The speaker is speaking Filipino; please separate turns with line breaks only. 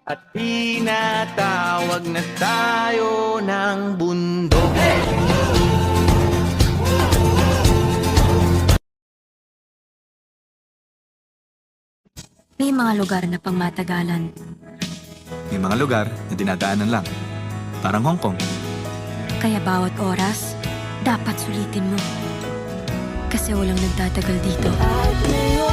At tinatawag na tayo ng bundok.
May mga lugar na pangmatagalan.
May mga lugar na dinadaanan lang. Parang Hong Kong.
Kaya bawat oras, dapat sulitin mo. Kasi walang nagtatagal dito.
At ngayon